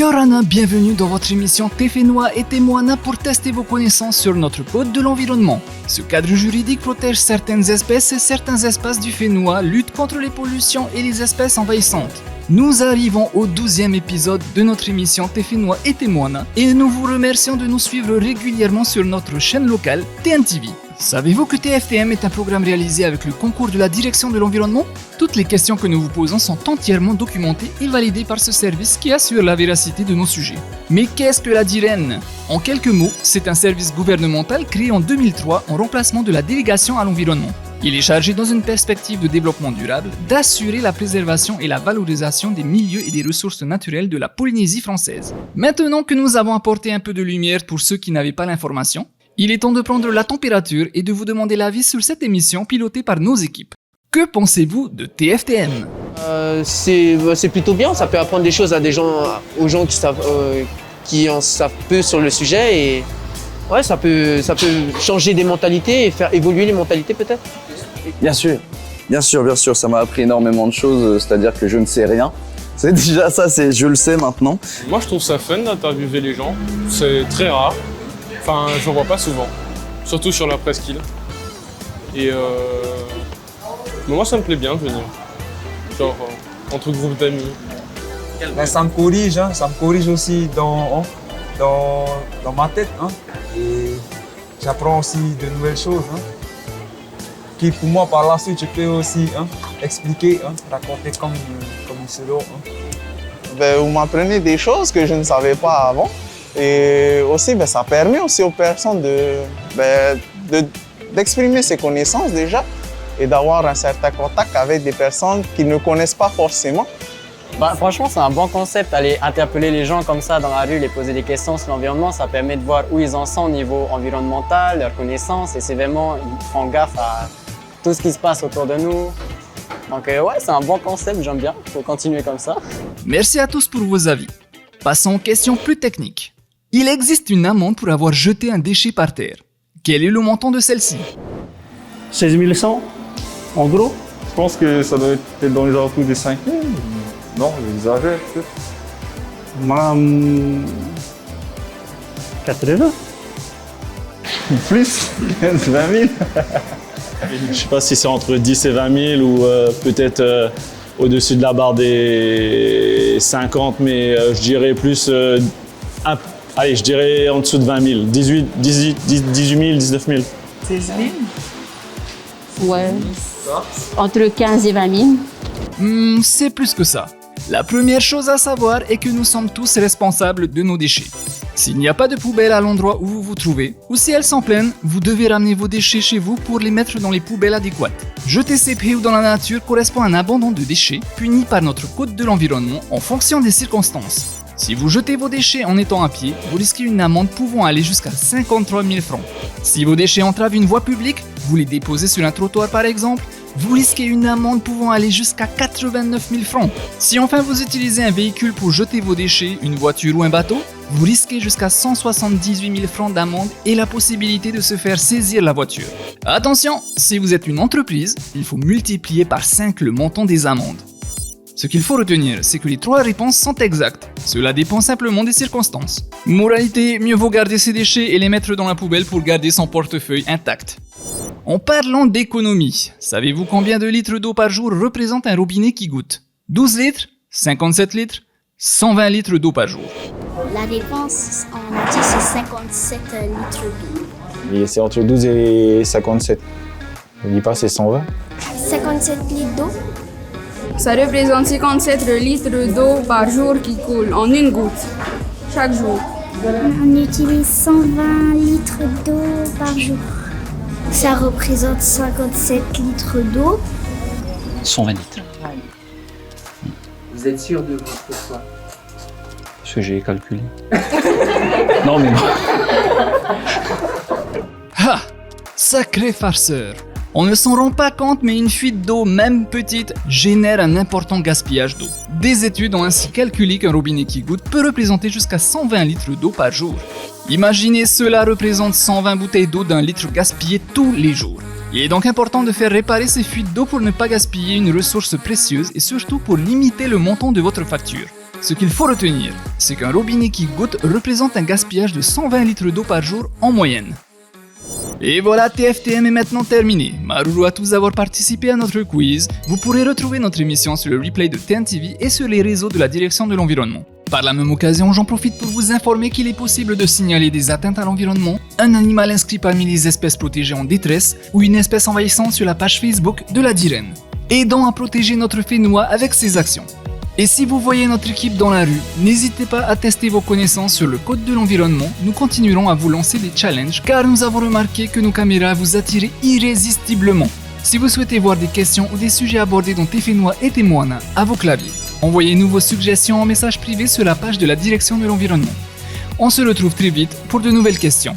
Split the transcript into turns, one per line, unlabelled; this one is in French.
Yorana, bienvenue dans votre émission Tefenoa et Témoana pour tester vos connaissances sur notre code de l'environnement. Ce cadre juridique protège certaines espèces et certains espaces du Fénois, lutte contre les pollutions et les espèces envahissantes. Nous arrivons au 12e épisode de notre émission Tefenoa et Témoana et nous vous remercions de nous suivre régulièrement sur notre chaîne locale TNTV. Savez-vous que TFTM est un programme réalisé avec le concours de la direction de l'environnement? Toutes les questions que nous vous posons sont entièrement documentées et validées par ce service qui assure la véracité de nos sujets. Mais qu'est-ce que la DIREN? En quelques mots, c'est un service gouvernemental créé en 2003 en remplacement de la délégation à l'environnement. Il est chargé dans une perspective de développement durable d'assurer la préservation et la valorisation des milieux et des ressources naturelles de la Polynésie française. Maintenant que nous avons apporté un peu de lumière pour ceux qui n'avaient pas l'information, il est temps de prendre la température et de vous demander l'avis sur cette émission pilotée par nos équipes. Que pensez-vous de TFTM?
C'est plutôt bien, ça peut apprendre des choses à des gens, aux gens qui en savent peu sur le sujet et ouais, ça peut changer des mentalités et faire évoluer les mentalités peut-être.
Bien sûr, ça m'a appris énormément de choses, c'est-à-dire que je ne sais rien. C'est déjà ça, je le sais maintenant.
Moi je trouve ça fun d'interviewer les gens, c'est très rare. Enfin, je n'en vois pas souvent, surtout sur la presqu'île. Et moi, ça me plaît bien de venir, genre entre groupes d'amis.
Ben, ça me corrige aussi dans ma tête. Hein. Et j'apprends aussi de nouvelles choses. Hein, qui pour moi, par la suite, je peux aussi expliquer, raconter comme il se doit.
Ben, vous m'apprenez des choses que je ne savais pas avant. Et aussi, ça permet aussi aux personnes d'exprimer ses connaissances déjà et d'avoir un certain contact avec des personnes qu'ils ne connaissent pas forcément.
Franchement, c'est un bon concept, aller interpeller les gens comme ça dans la rue, les poser des questions sur l'environnement, ça permet de voir où ils en sont au niveau environnemental, leurs connaissances, et c'est vraiment, ils font gaffe à tout ce qui se passe autour de nous. Donc ouais, c'est un bon concept, j'aime bien, il faut continuer comme ça.
Merci à tous pour vos avis. Passons aux questions plus techniques. Il existe une amende pour avoir jeté un déchet par terre. Quel est le montant de celle-ci?
16 100, en gros.
Je pense que ça doit être dans les alentours des 5 000. Non, j'exagère peut-être.
Moi, 80.
Plus, 20 000.
Je sais pas si c'est entre 10 et 20 000 ou peut-être au-dessus de la barre des 50, mais je dirais plus... Allez, je dirais en dessous de 20 000, 18 000, 19 000.
16 000? Ouais, entre 15 et 20 000.
C'est plus que ça. La première chose à savoir est que nous sommes tous responsables de nos déchets. S'il n'y a pas de poubelle à l'endroit où vous vous trouvez, ou si elles sont pleines, vous devez ramener vos déchets chez vous pour les mettre dans les poubelles adéquates. Jeter ces PO dans la nature correspond à un abandon de déchets puni par notre code de l'environnement en fonction des circonstances. Si vous jetez vos déchets en étant à pied, vous risquez une amende pouvant aller jusqu'à 53 000 francs. Si vos déchets entravent une voie publique, vous les déposez sur un trottoir par exemple, vous risquez une amende pouvant aller jusqu'à 89 000 francs. Si enfin vous utilisez un véhicule pour jeter vos déchets, une voiture ou un bateau, vous risquez jusqu'à 178 000 francs d'amende et la possibilité de se faire saisir la voiture. Attention, si vous êtes une entreprise, il faut multiplier par 5 le montant des amendes. Ce qu'il faut retenir, c'est que les 3 réponses sont exactes. Cela dépend simplement des circonstances. Moralité, mieux vaut garder ses déchets et les mettre dans la poubelle pour garder son portefeuille intact. En parlant d'économie, savez-vous combien de litres d'eau par jour représente un robinet qui goutte? 12 litres, 57 litres, 120 litres d'eau par jour.
La réponse en entier, c'est 57 litres d'eau.
Et c'est entre 12 et 57. Je ne dis pas, c'est 120.
57 litres d'eau?
Ça représente 57 litres d'eau par jour qui coule en une goutte, chaque jour.
On utilise 120 litres d'eau par jour. Ça représente 57 litres d'eau.
120 litres.
Vous êtes sûr de votre choix?
Parce que j'ai calculé. Non mais...
Ha! Sacré farceur! On ne s'en rend pas compte, mais une fuite d'eau, même petite, génère un important gaspillage d'eau. Des études ont ainsi calculé qu'un robinet qui goutte peut représenter jusqu'à 120 litres d'eau par jour. Imaginez, cela représente 120 bouteilles d'eau d'1 litre gaspillées tous les jours. Il est donc important de faire réparer ces fuites d'eau pour ne pas gaspiller une ressource précieuse et surtout pour limiter le montant de votre facture. Ce qu'il faut retenir, c'est qu'un robinet qui goutte représente un gaspillage de 120 litres d'eau par jour en moyenne. Et voilà, TFTM est maintenant terminé. Maruru à tous avoir participé à notre quiz. Vous pourrez retrouver notre émission sur le replay de TNTV et sur les réseaux de la direction de l'environnement. Par la même occasion, j'en profite pour vous informer qu'il est possible de signaler des atteintes à l'environnement, un animal inscrit parmi les espèces protégées en détresse ou une espèce envahissante sur la page Facebook de la DIREN, aidant à protéger notre Fénois avec ses actions. Et si vous voyez notre équipe dans la rue, n'hésitez pas à tester vos connaissances sur le code de l'environnement, nous continuerons à vous lancer des challenges car nous avons remarqué que nos caméras vous attiraient irrésistiblement. Si vous souhaitez voir des questions ou des sujets abordés dans Tefenois et Temoana à vos claviers, envoyez-nous vos suggestions en message privé sur la page de la direction de l'environnement. On se retrouve très vite pour de nouvelles questions.